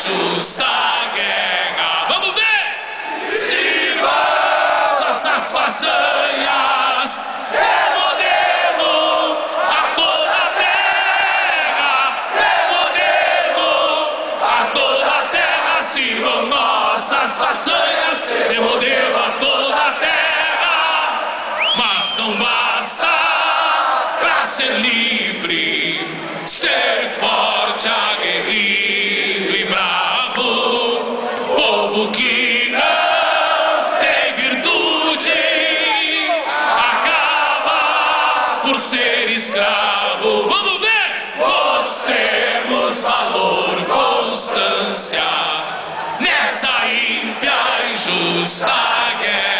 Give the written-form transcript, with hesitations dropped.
justa guerra. Vamos ver! Sirva nossas façanhas, é modelo a toda a terra, é modelo a toda a terra. Sirvam nossas façanhas, é modelo a toda a terra. Mas não basta pra ser livre, ser forte, aguerrido e bravo. Povo que não tem virtude acaba por ser escravo. Vamos ver! Mostremos valor, constância nesta ímpia e justa guerra.